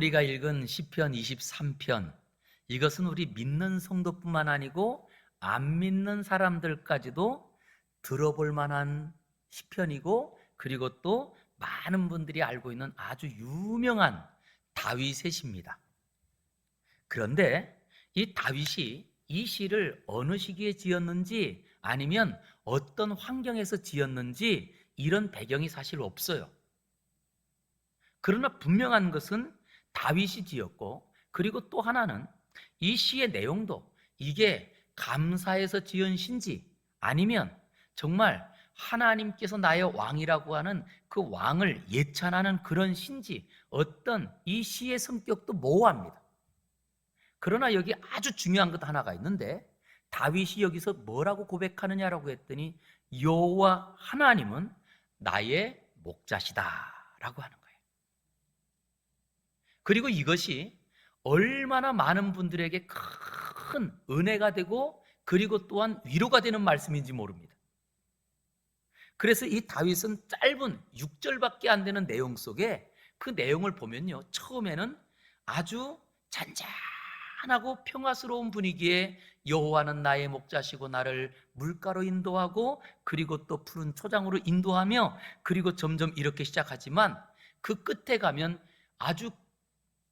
우리가 읽은 시편 23편, 이것은 우리 믿는 성도뿐만 아니고 안 믿는 사람들까지도 들어볼 만한 시편이고, 그리고 또 많은 분들이 알고 있는 아주 유명한 다윗의 시입니다. 그런데 이 다윗이 이 시를 어느 시기에 지었는지, 아니면 어떤 환경에서 지었는지 이런 배경이 사실 없어요. 그러나 분명한 것은 다윗이 지었고, 그리고 또 하나는 이 시의 내용도 이게 감사해서 지은 시인지, 아니면 정말 하나님께서 나의 왕이라고 하는 그 왕을 예찬하는 그런 시인지, 어떤 이 시의 성격도 모호합니다. 그러나 여기 아주 중요한 것 하나가 있는데, 다윗이 여기서 뭐라고 고백하느냐라고 했더니 여호와 하나님은 나의 목자시다라고 하는 거예요. 그리고 이것이 얼마나 많은 분들에게 큰 은혜가 되고, 그리고 또한 위로가 되는 말씀인지 모릅니다. 그래서 이 다윗은 짧은 6절밖에 안 되는 내용 속에 그 내용을 보면요, 처음에는 아주 잔잔하고 평화스러운 분위기에 여호와는 나의 목자시고 나를 물가로 인도하고, 그리고 또 푸른 초장으로 인도하며, 그리고 점점 이렇게 시작하지만 그 끝에 가면 아주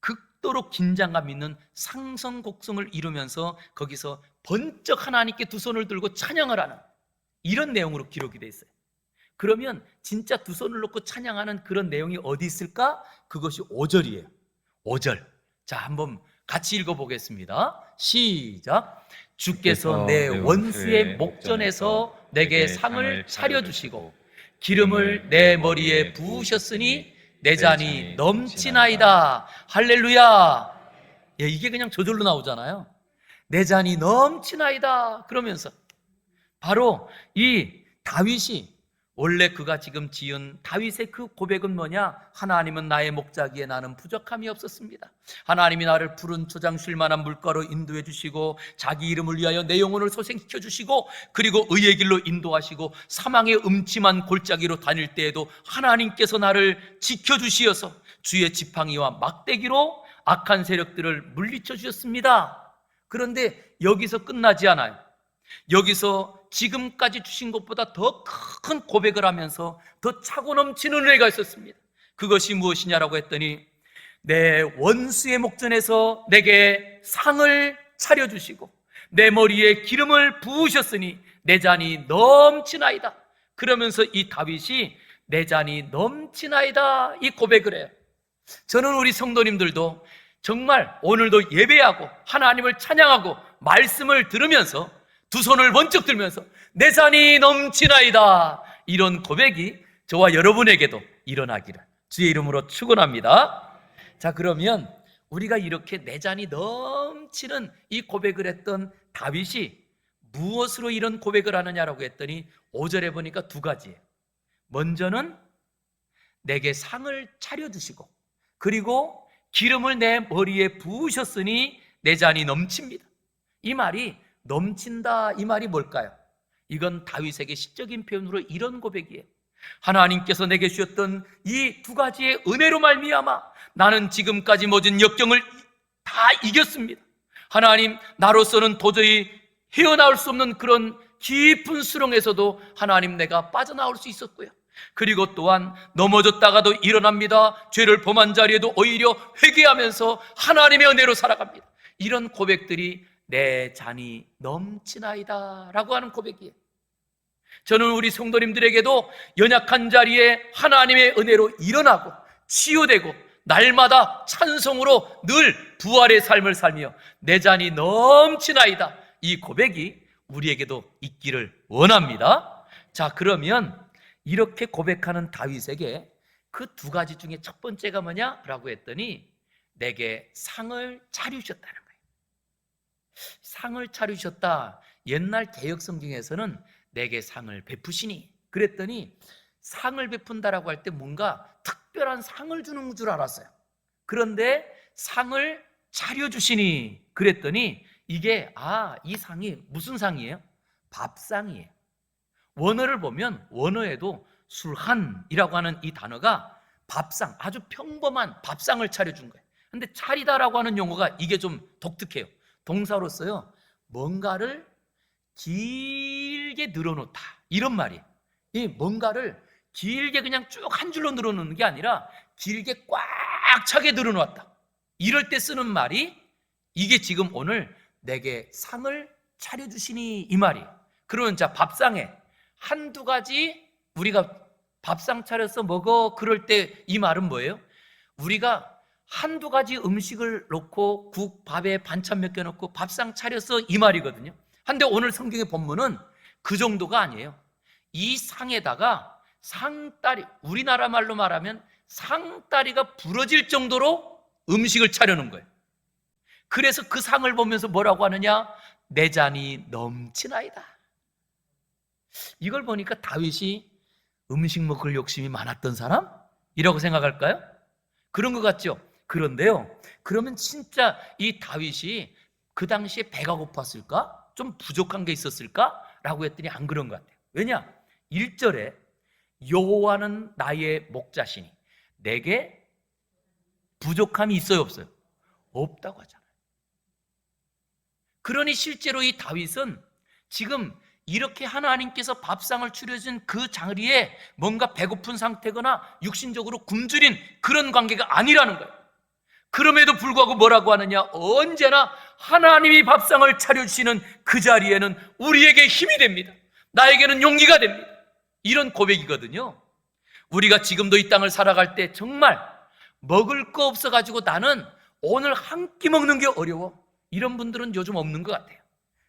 극도로 긴장감 있는 상성곡성을 이루면서 거기서 번쩍 하나님께 두 손을 들고 찬양을 하는 이런 내용으로 기록이 되어 있어요. 그러면 진짜 두 손을 놓고 찬양하는 그런 내용이 어디 있을까? 그것이 5절이에요. 5절. 자, 한번 같이 읽어보겠습니다. 시작. 주께서 내 원수의 목전에서 내게 상을 차려주시고 기름을 내 머리에 부으셨으니 내 잔이 넘치나이다. 할렐루야. 예, 이게 그냥 저절로 나오잖아요. 내 잔이 넘치나이다. 그러면서 바로 이 다윗이, 원래 그가 지금 지은 다윗의 그 고백은 뭐냐? 하나님은 나의 목자기에 나는 부족함이 없었습니다. 하나님이 나를 푸른 초장 쉴 만한 물가로 인도해 주시고, 자기 이름을 위하여 내 영혼을 소생시켜 주시고, 그리고 의의 길로 인도하시고, 사망의 음침한 골짜기로 다닐 때에도 하나님께서 나를 지켜주시어서 주의 지팡이와 막대기로 악한 세력들을 물리쳐 주셨습니다. 그런데 여기서 끝나지 않아요. 여기서 지금까지 주신 것보다 더 큰 고백을 하면서 더 차고 넘치는 은혜가 있었습니다. 그것이 무엇이냐라고 했더니 내 원수의 목전에서 내게 상을 차려주시고 내 머리에 기름을 부으셨으니 내 잔이 넘치나이다. 그러면서 이 다윗이 내 잔이 넘치나이다 이 고백을 해요. 저는 우리 성도님들도 정말 오늘도 예배하고 하나님을 찬양하고 말씀을 들으면서 두 손을 번쩍 들면서 내 잔이 넘치나이다, 이런 고백이 저와 여러분에게도 일어나기를 주의 이름으로 축원합니다. 자, 그러면 우리가 이렇게 내 잔이 넘치는 이 고백을 했던 다윗이 무엇으로 이런 고백을 하느냐라고 했더니 5절에 보니까 두 가지예요. 먼저는 내게 상을 차려주시고, 그리고 기름을 내 머리에 부으셨으니 내 잔이 넘칩니다. 이 말이 넘친다, 이 말이 뭘까요? 이건 다윗에게 시적인 표현으로 이런 고백이에요. 하나님께서 내게 주셨던 이 두 가지의 은혜로 말미암아 나는 지금까지 모든 역경을 다 이겼습니다. 하나님, 나로서는 도저히 헤어나올 수 없는 그런 깊은 수렁에서도 하나님 내가 빠져나올 수 있었고요, 그리고 또한 넘어졌다가도 일어납니다. 죄를 범한 자리에도 오히려 회개하면서 하나님의 은혜로 살아갑니다. 이런 고백들이 내 잔이 넘치나이다 라고 하는 고백이에요. 저는 우리 성도님들에게도 연약한 자리에 하나님의 은혜로 일어나고 치유되고 날마다 찬송으로 늘 부활의 삶을 살며 내 잔이 넘치나이다, 이 고백이 우리에게도 있기를 원합니다. 자, 그러면 이렇게 고백하는 다윗에게 그 두 가지 중에 첫 번째가 뭐냐라고 했더니 내게 상을 차리셨다는 거예요. 상을 차리셨다. 옛날 개역 성경에서는 내게 상을 베푸시니, 그랬더니 상을 베푼다라고 할 때 뭔가 특별한 상을 주는 줄 알았어요. 그런데 상을 차려주시니 그랬더니 이게 이 상이 무슨 상이에요? 밥상이에요. 원어를 보면 원어에도 술한이라고 하는 이 단어가 밥상, 아주 평범한 밥상을 차려준 거예요. 근데 차리다라고 하는 용어가 이게 좀 독특해요. 동사로서요, 뭔가를 길게 늘어놓다 이런 말이에요. 이 뭔가를 길게 그냥 쭉 한 줄로 늘어놓는 게 아니라 길게 꽉 차게 늘어놓았다. 이럴 때 쓰는 말이 이게 지금 오늘 내게 상을 차려주시니 이 말이에요. 그러면 자, 밥상에 한두 가지 우리가 밥상 차려서 먹어 그럴 때 이 말은 뭐예요? 우리가 한두 가지 음식을 놓고 국, 밥에 반찬 몇 개 넣고 밥상 차려서 이 말이거든요. 근데 오늘 성경의 본문은 그 정도가 아니에요. 이 상에다가 상다리, 우리나라 말로 말하면 상다리가 부러질 정도로 음식을 차려놓은 거예요. 그래서 그 상을 보면서 뭐라고 하느냐? 내 잔이 넘치나이다. 이걸 보니까 다윗이 음식 먹을 욕심이 많았던 사람? 이라고 생각할까요? 그런 것 같죠? 그런데요, 그러면 진짜 이 다윗이 그 당시에 배가 고팠을까? 좀 부족한 게 있었을까? 라고 했더니 안 그런 것 같아요. 왜냐? 1절에 여호와는 나의 목자시니 내게 부족함이 있어요, 없어요? 없다고 하잖아요. 그러니 실제로 이 다윗은 지금 이렇게 하나님께서 밥상을 차려준 그 자리에 뭔가 배고픈 상태거나 육신적으로 굶주린 그런 관계가 아니라는 거예요. 그럼에도 불구하고 뭐라고 하느냐? 언제나 하나님이 밥상을 차려주시는 그 자리에는 우리에게 힘이 됩니다. 나에게는 용기가 됩니다. 이런 고백이거든요. 우리가 지금도 이 땅을 살아갈 때 정말 먹을 거 없어가지고 나는 오늘 한 끼 먹는 게 어려워, 이런 분들은 요즘 없는 것 같아요.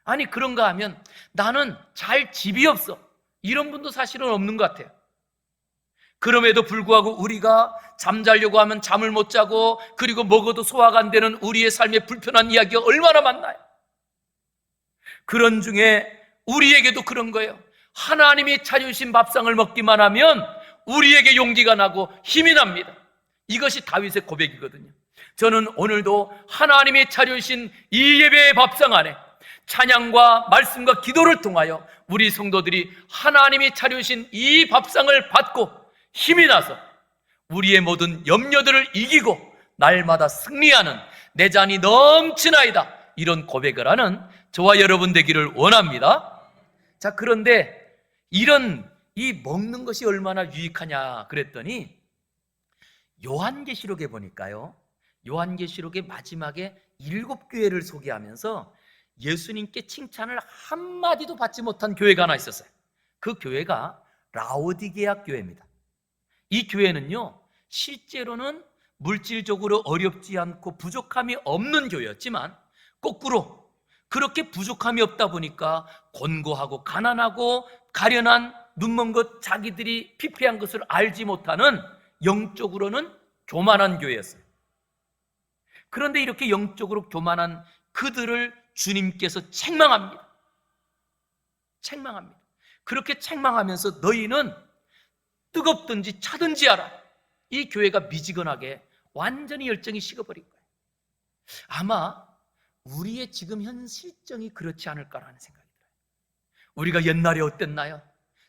아니 그런가 하면 나는 잘 집이 없어, 이런 분도 사실은 없는 것 같아요. 그럼에도 불구하고 우리가 잠자려고 하면 잠을 못 자고, 그리고 먹어도 소화가 안 되는 우리의 삶의 불편한 이야기가 얼마나 많나요? 그런 중에 우리에게도 그런 거예요. 하나님이 차려주신 밥상을 먹기만 하면 우리에게 용기가 나고 힘이 납니다. 이것이 다윗의 고백이거든요. 저는 오늘도 하나님이 차려주신 이 예배의 밥상 안에 찬양과 말씀과 기도를 통하여 우리 성도들이 하나님이 차려주신 이 밥상을 받고 힘이 나서 우리의 모든 염려들을 이기고 날마다 승리하는 내 잔이 넘치나이다, 이런 고백을 하는 저와 여러분 되기를 원합니다. 자, 그런데 이런 이 먹는 것이 얼마나 유익하냐 그랬더니 요한계시록에 보니까요, 요한계시록의 마지막에 7교회를 소개하면서 예수님께 칭찬을 한마디도 받지 못한 교회가 하나 있었어요. 그 교회가 라오디게아 교회입니다. 이 교회는요, 실제로는 물질적으로 어렵지 않고 부족함이 없는 교회였지만 거꾸로 그렇게 부족함이 없다 보니까 곤고하고 가난하고 가련한 눈먼 것, 자기들이 피폐한 것을 알지 못하는 영적으로는 교만한 교회였어요. 그런데 이렇게 영적으로 교만한 그들을 주님께서 책망합니다. 책망합니다. 그렇게 책망하면서 너희는 뜨겁든지 차든지 하라. 이 교회가 미지근하게 완전히 열정이 식어버린 거예요. 아마 우리의 지금 현 실정이 그렇지 않을까라는 생각이 들어요. 우리가 옛날에 어땠나요?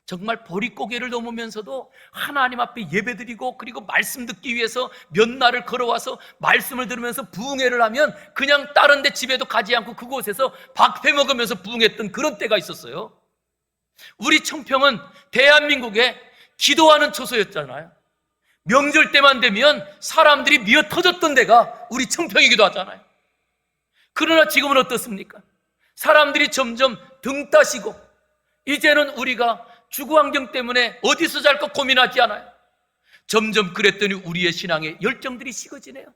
정말 보릿고개를 넘으면서도 하나님 앞에 예배드리고, 그리고 말씀 듣기 위해서 몇 날을 걸어와서 말씀을 들으면서 부흥회를 하면 그냥 다른 데 집에도 가지 않고 그곳에서 밥해 먹으면서 부흥했던 그런 때가 있었어요. 우리 청평은 대한민국의 기도하는 처소였잖아요. 명절 때만 되면 사람들이 미어 터졌던 데가 우리 청평이기도 하잖아요. 그러나 지금은 어떻습니까? 사람들이 점점 등 따시고 이제는 우리가 주거환경 때문에 어디서 살까 고민하지 않아요. 점점 그랬더니 우리의 신앙의 열정들이 식어지네요.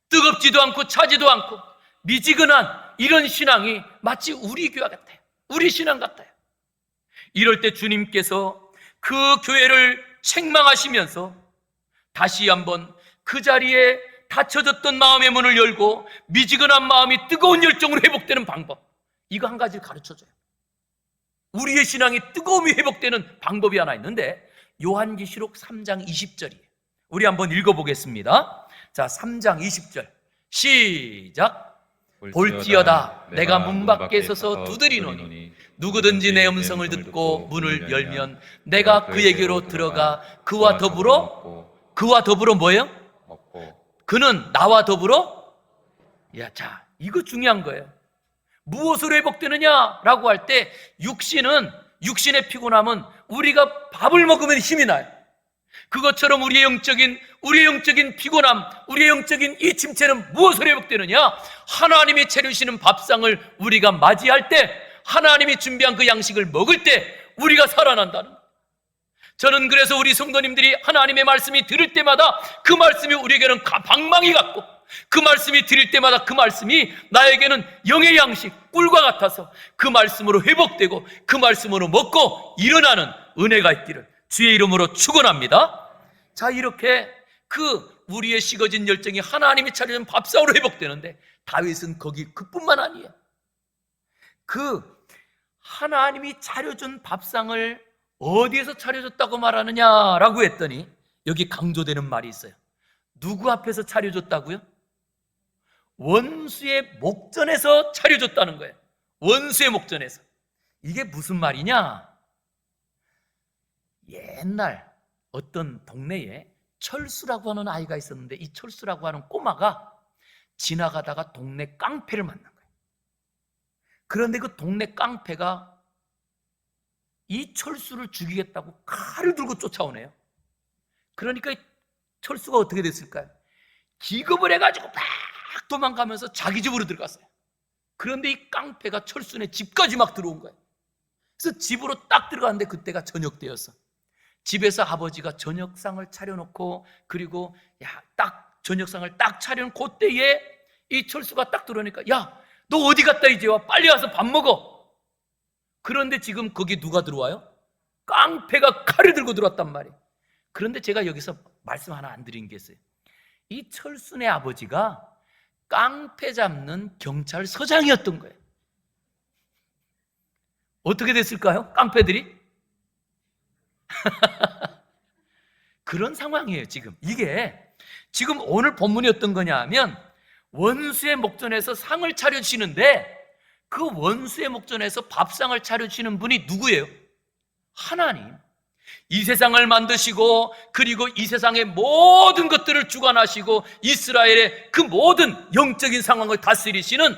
뜨겁지도 않고 차지도 않고 미지근한 이런 신앙이 마치 우리 교회 같아요. 우리 신앙 같아요. 이럴 때 주님께서 그 교회를 책망하시면서 다시 한번 그 자리에 닫혀졌던 마음의 문을 열고 미지근한 마음이 뜨거운 열정으로 회복되는 방법, 이거 한 가지를 가르쳐줘요. 우리의 신앙이 뜨거움이 회복되는 방법이 하나 있는데 요한계시록 3장 20절이에요. 우리 한번 읽어보겠습니다. 자, 3장 20절 시작. 볼지어다 내가 문 밖에 서서 두드리노니 누구든지 내 음성을 듣고 문을 열면 내가 그에게로 들어가 그와 더불어 뭐예요? 그는 나와 더불어. 자, 이거 중요한 거예요. 무엇으로 회복되느냐라고 할 때 육신의 피곤함은 우리가 밥을 먹으면 힘이 나요. 그것처럼 우리의 영적인 피곤함, 우리의 영적인 이 침체는 무엇으로 회복되느냐? 하나님이 차려주시는 밥상을 우리가 맞이할 때, 하나님이 준비한 그 양식을 먹을 때 우리가 살아난다는 거예요. 저는 그래서 우리 성도님들이 하나님의 말씀이 들을 때마다 그 말씀이 우리에게는 방망이 같고, 그 말씀이 들을 때마다 그 말씀이 나에게는 영의 양식, 꿀과 같아서 그 말씀으로 회복되고 그 말씀으로 먹고 일어나는 은혜가 있기를 주의 이름으로 축원합니다. 자, 이렇게 우리의 식어진 열정이 하나님이 차려준 밥상으로 회복되는데, 다윗은 그뿐만 아니에요. 하나님이 차려준 밥상을 어디에서 차려줬다고 말하느냐라고 했더니 여기 강조되는 말이 있어요. 누구 앞에서 차려줬다고요? 원수의 목전에서 차려줬다는 거예요. 원수의 목전에서. 이게 무슨 말이냐? 옛날 어떤 동네에 철수라고 하는 아이가 있었는데, 이 철수라고 하는 꼬마가 지나가다가 동네 깡패를 만난 거예요. 그런데 그 동네 깡패가 이 철수를 죽이겠다고 칼을 들고 쫓아오네요. 그러니까 이 철수가 어떻게 됐을까요? 기겁을 해가지고 막 도망가면서 자기 집으로 들어갔어요. 그런데 이 깡패가 철수네 집까지 막 들어온 거예요. 그래서 집으로 딱 들어갔는데 그때가 저녁 때였어. 집에서 아버지가 저녁상을 차려놓고, 그리고 딱 저녁상을 딱 차려놓은 그때에 이 철수가 딱 들어오니까, 야, 너 어디 갔다 이제 와? 빨리 와서 밥 먹어. 그런데 지금 거기 누가 들어와요? 깡패가 칼을 들고 들어왔단 말이에요. 그런데 제가 여기서 말씀 하나 안 드린 게 있어요. 이 철수네 아버지가 깡패 잡는 경찰서장이었던 거예요. 어떻게 됐을까요? 깡패들이? 그런 상황이에요. 이게 지금 오늘 본문이 어떤 거냐 하면, 원수의 목전에서 상을 차려주시는데, 그 원수의 목전에서 밥상을 차려주시는 분이 누구예요? 하나님. 이 세상을 만드시고, 그리고 이 세상의 모든 것들을 주관하시고 이스라엘의 그 모든 영적인 상황을 다스리시는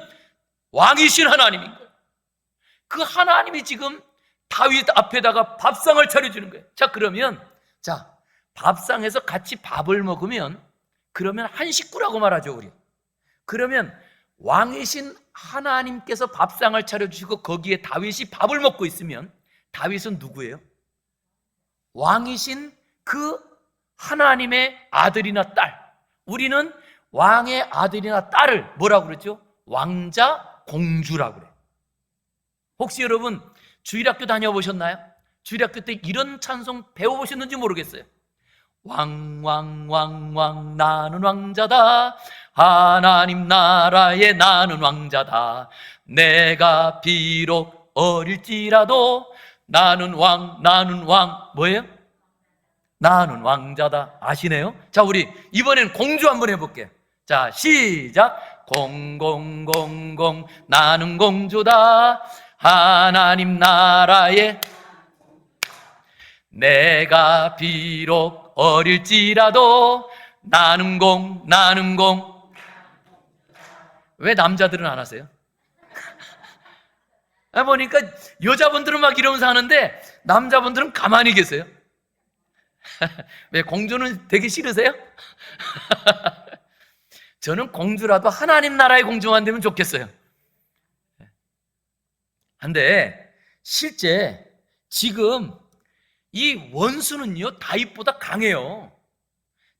왕이신 하나님인 거예요. 그 하나님이 지금 다윗 앞에다가 밥상을 차려주는 거예요. 자, 그러면 밥상에서 같이 밥을 먹으면 그러면 한 식구라고 말하죠, 우리. 그러면 왕이신 하나님께서 밥상을 차려주시고 거기에 다윗이 밥을 먹고 있으면 다윗은 누구예요? 왕이신 그 하나님의 아들이나 딸. 우리는 왕의 아들이나 딸을 뭐라고 그러죠? 왕자, 공주라고 그래요. 혹시 여러분 주일학교 다녀보셨나요? 주일학교 때 이런 찬송 배워보셨는지 모르겠어요. 왕왕왕왕 나는 왕자다, 하나님 나라에 나는 왕자다, 내가 비록 어릴지라도 나는 왕 뭐예요? 나는 왕자다. 아시네요? 자, 우리 이번엔 공주 한번 해볼게요. 자, 시작. 공공공공 나는 공주다, 하나님 나라에 내가 비록 어릴지라도 나는 공. 왜 남자들은 안 하세요? 보니까 여자분들은 막 이러면서 하는데 남자분들은 가만히 계세요. 왜 공주는 되게 싫으세요? 저는 공주라도 하나님 나라의 공주만 되면 좋겠어요. 근데 실제 지금 이 원수는요 다윗보다 강해요.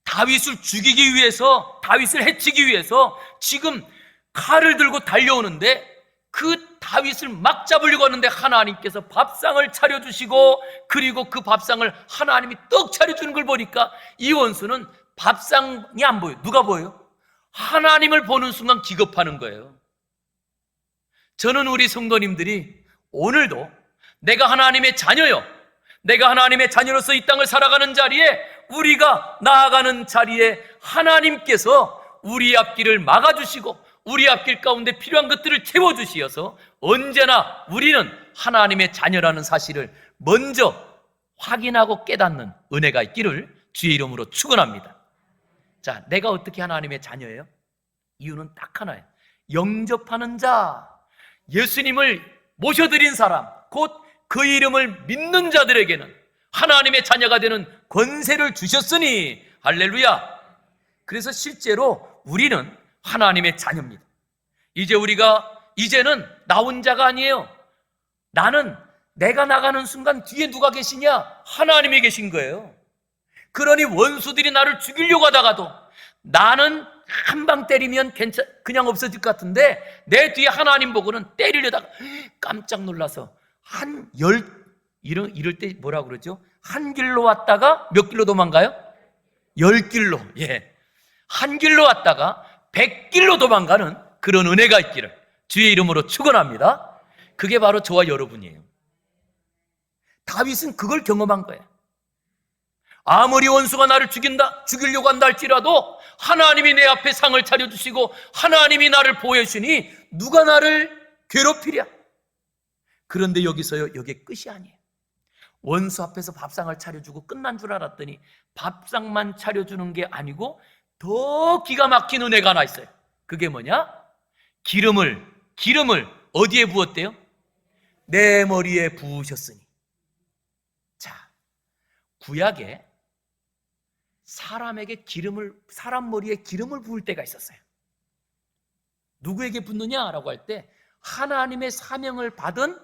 다윗을 죽이기 위해서, 다윗을 해치기 위해서 지금 칼을 들고 달려오는데, 그 다윗을 막 잡으려고 하는데 하나님께서 밥상을 차려주시고, 그리고 그 밥상을 하나님이 떡 차려주는 걸 보니까 이 원수는 밥상이 안 보여요. 누가 보여요? 하나님을 보는 순간 기겁하는 거예요. 저는 우리 성도님들이 오늘도 내가 하나님의 자녀요, 내가 하나님의 자녀로서 이 땅을 살아가는 자리에, 우리가 나아가는 자리에 하나님께서 우리 앞길을 막아주시고 우리 앞길 가운데 필요한 것들을 채워주시어서 언제나 우리는 하나님의 자녀라는 사실을 먼저 확인하고 깨닫는 은혜가 있기를 주의 이름으로 축원합니다. 자, 내가 어떻게 하나님의 자녀예요? 이유는 딱 하나예요. 영접하는 자, 예수님을 모셔드린 사람, 곧 그 이름을 믿는 자들에게는 하나님의 자녀가 되는 권세를 주셨으니 할렐루야. 그래서 실제로 우리는 하나님의 자녀입니다. 이제는 나 혼자가 아니에요. 나는 내가 나가는 순간 뒤에 누가 계시냐? 하나님이 계신 거예요. 그러니 원수들이 나를 죽이려고 하다가도 나는 한 방 때리면 그냥 없어질 것 같은데 내 뒤에 하나님 보고는 때리려다가 깜짝 놀라서 이럴 때 뭐라 그러죠? 한 길로 왔다가 몇 길로 도망가요? 10길로. 예. 한 길로 왔다가 100길로 도망가는 그런 은혜가 있기를 주의 이름으로 축원합니다. 그게 바로 저와 여러분이에요. 다윗은 그걸 경험한 거예요. 아무리 원수가 나를 죽이려고 한다 할지라도 하나님이 내 앞에 상을 차려주시고 하나님이 나를 보여주시니 누가 나를 괴롭히랴. 그런데 여기서요, 여기에 끝이 아니에요. 원수 앞에서 밥상을 차려주고 끝난 줄 알았더니 밥상만 차려주는 게 아니고 더 기가 막힌 은혜가 하나 있어요. 그게 뭐냐? 기름을 어디에 부었대요? 내 머리에 부으셨으니. 자, 구약에 사람 머리에 기름을 부을 때가 있었어요. 누구에게 붓느냐라고 할 때 하나님의 사명을 받은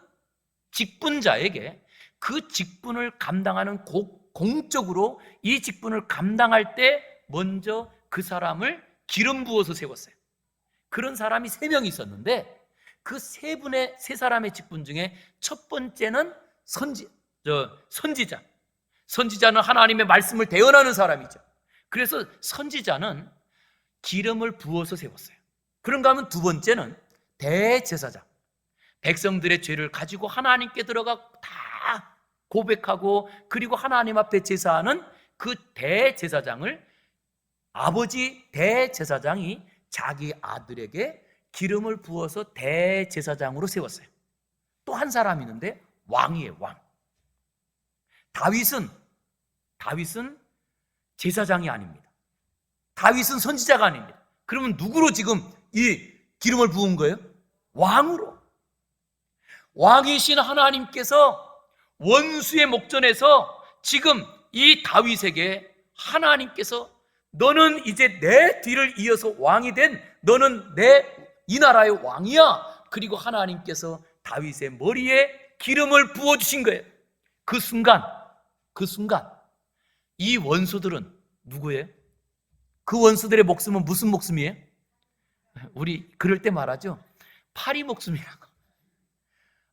직분자에게 그 직분을 감당하는 공적으로 이 직분을 감당할 때 먼저 그 사람을 기름 부어서 세웠어요. 그런 사람이 3명이 있었는데 그 세 사람의 직분 중에 첫 번째는 선지자. 선지자는 하나님의 말씀을 대언하는 사람이죠. 그래서 선지자는 기름을 부어서 세웠어요. 그런가 하면 두 번째는 대제사장. 백성들의 죄를 가지고 하나님께 들어가 다 고백하고 그리고 하나님 앞에 제사하는 그 대제사장을 아버지 대제사장이 자기 아들에게 기름을 부어서 대제사장으로 세웠어요. 또 한 사람이 있는데 왕이에요, 왕. 다윗은 제사장이 아닙니다. 다윗은 선지자가 아닙니다. 그러면 누구로 지금 이 기름을 부은 거예요? 왕으로. 왕이신 하나님께서 원수의 목전에서 지금 이 다윗에게 하나님께서 너는 이제 내 뒤를 이어서 왕이 된 너는 이 나라의 왕이야. 그리고 하나님께서 다윗의 머리에 기름을 부어주신 거예요. 그 순간 이 원수들은 누구예요? 그 원수들의 목숨은 무슨 목숨이에요? 우리 그럴 때 말하죠. 파리 목숨이라고.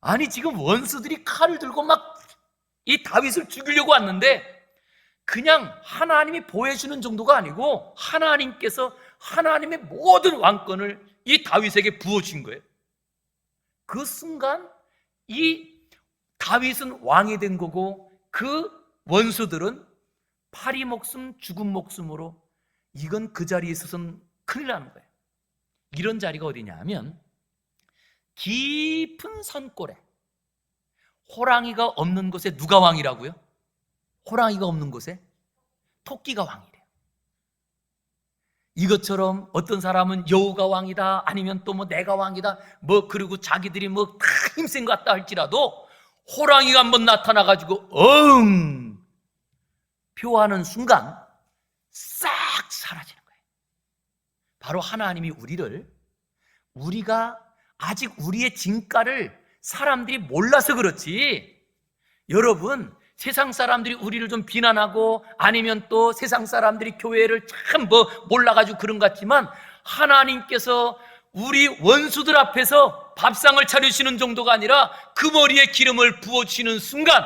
아니 지금 원수들이 칼을 들고 막 이 다윗을 죽이려고 왔는데 그냥 하나님이 보여주는 정도가 아니고 하나님께서 하나님의 모든 왕권을 이 다윗에게 부어준 거예요. 그 순간 이 다윗은 왕이 된 거고 그 원수들은 파리 목숨, 죽은 목숨으로 이건 그 자리에 있어서는 큰일 나는 거예요. 이런 자리가 어디냐 하면 깊은 산골에 호랑이가 없는 곳에 누가 왕이라고요? 호랑이가 없는 곳에 토끼가 왕이래요. 이것처럼 어떤 사람은 여우가 왕이다 아니면 또 뭐 내가 왕이다 그리고 자기들이 다 힘센 것 같다 할지라도 호랑이가 한번 나타나가지고 표하는 순간 싹 사라지는 거예요. 바로 하나님이 우리가 아직 우리의 진가를 사람들이 몰라서 그렇지. 여러분, 세상 사람들이 우리를 좀 비난하고 아니면 또 세상 사람들이 교회를 참 몰라가지고 그런 것 같지만 하나님께서 우리 원수들 앞에서 밥상을 차려주시는 정도가 아니라 그 머리에 기름을 부어주시는 순간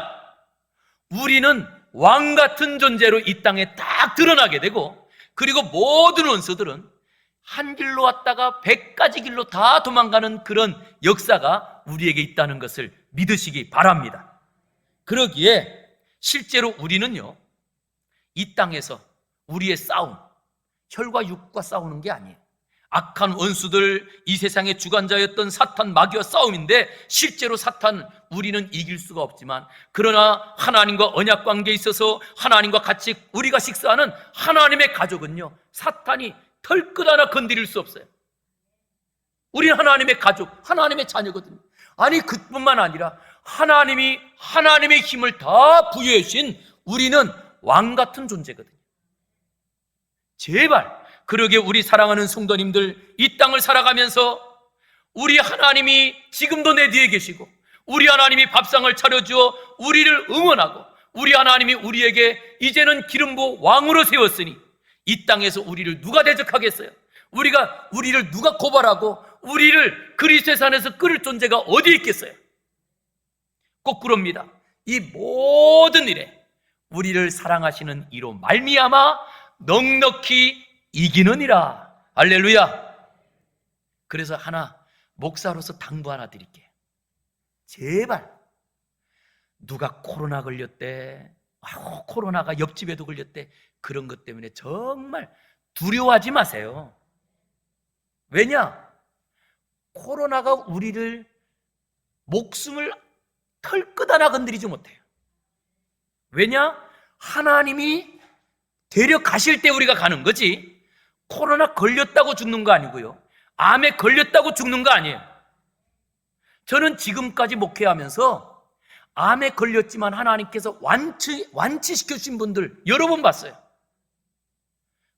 우리는 왕 같은 존재로 이 땅에 딱 드러나게 되고 그리고 모든 원수들은 한 길로 왔다가 100가지 길로 다 도망가는 그런 역사가 우리에게 있다는 것을 믿으시기 바랍니다. 그러기에 실제로 우리는요, 이 땅에서 우리의 싸움, 혈과 육과 싸우는 게 아니에요. 악한 원수들, 이 세상의 주관자였던 사탄 마귀와 싸움인데 실제로 사탄 우리는 이길 수가 없지만, 그러나 하나님과 언약 관계에 있어서 하나님과 같이 우리가 식사하는 하나님의 가족은요, 사탄이 털끝 하나 건드릴 수 없어요. 우리는 하나님의 가족, 하나님의 자녀거든요. 아니, 그뿐만 아니라 하나님이 하나님의 힘을 다 부여해 주신 우리는 왕 같은 존재거든요. 제발 그러게 우리 사랑하는 성도님들, 이 땅을 살아가면서 우리 하나님이 지금도 내 뒤에 계시고, 우리 하나님이 밥상을 차려주어 우리를 응원하고, 우리 하나님이 우리에게 이제는 기름 부어 왕으로 세웠으니 이 땅에서 우리를 누가 대적하겠어요? 우리를 누가 고발하고 우리를 그리스도의 산에서 끌을 존재가 어디 있겠어요? 거꾸로입니다. 이 모든 일에 우리를 사랑하시는 이로 말미암아 넉넉히 이기느니라. 할렐루야. 그래서 하나, 목사로서 당부 하나 드릴게요. 제발 누가 코로나 걸렸대, 코로나가 옆집에도 걸렸대, 그런 것 때문에 정말 두려워하지 마세요. 왜냐? 코로나가 우리를, 목숨을 털끝 하나 건드리지 못해요. 왜냐? 하나님이 데려가실 때 우리가 가는 거지, 코로나 걸렸다고 죽는 거 아니고요, 암에 걸렸다고 죽는 거 아니에요. 저는 지금까지 목회하면서 암에 걸렸지만 하나님께서 완치시켜 주신 분들 여러 번 봤어요.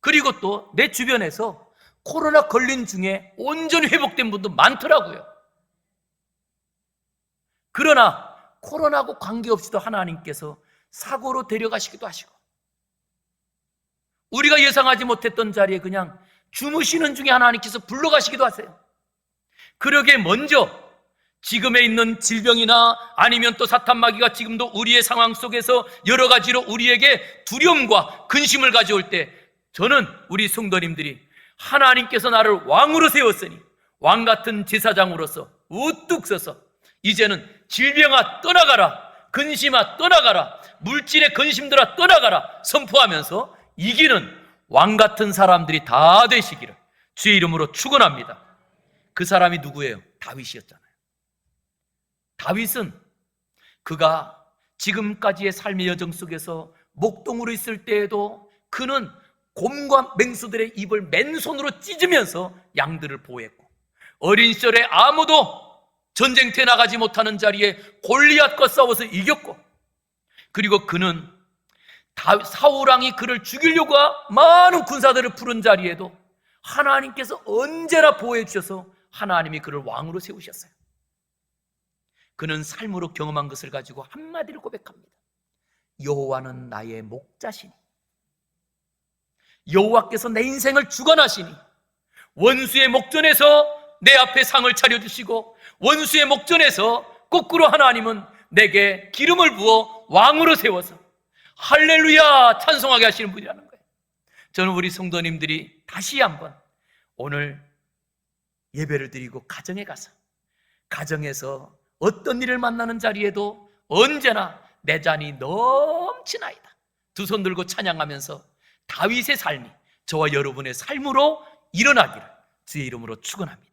그리고 또 내 주변에서 코로나 걸린 중에 온전히 회복된 분도 많더라고요. 그러나 코로나하고 관계없이도 하나님께서 사고로 데려가시기도 하시고, 우리가 예상하지 못했던 자리에 그냥 주무시는 중에 하나님께서 불러가시기도 하세요. 그러게 먼저 지금에 있는 질병이나 아니면 또 사탄 마귀가 지금도 우리의 상황 속에서 여러 가지로 우리에게 두려움과 근심을 가져올 때, 저는 우리 성도님들이 하나님께서 나를 왕으로 세웠으니 왕 같은 제사장으로서 우뚝 서서 이제는 질병아 떠나가라, 근심아 떠나가라, 물질의 근심들아 떠나가라 선포하면서 이기는 왕 같은 사람들이 다 되시기를 주의 이름으로 축원합니다. 그 사람이 누구예요? 다윗이었잖아요. 다윗은 그가 지금까지의 삶의 여정 속에서 목동으로 있을 때에도 그는 곰과 맹수들의 입을 맨손으로 찢으면서 양들을 보호했고, 어린 시절에 아무도 전쟁터에 나가지 못하는 자리에 골리앗과 싸워서 이겼고, 그리고 그는 사울왕이 그를 죽이려고 많은 군사들을 부른 자리에도 하나님께서 언제나 보호해 주셔서 하나님이 그를 왕으로 세우셨어요. 그는 삶으로 경험한 것을 가지고 한마디를 고백합니다. 여호와는 나의 목자시니, 여호와께서 내 인생을 주관하시니, 원수의 목전에서 내 앞에 상을 차려주시고 원수의 목전에서 거꾸로 하나님은 내게 기름을 부어 왕으로 세워서 할렐루야 찬송하게 하시는 분이라는 거예요. 저는 우리 성도님들이 다시 한번 오늘 예배를 드리고 가정에 가서, 가정에서 어떤 일을 만나는 자리에도 언제나 내 잔이 넘치나이다 두 손 들고 찬양하면서 다윗의 삶이 저와 여러분의 삶으로 일어나기를 주의 이름으로 축원합니다.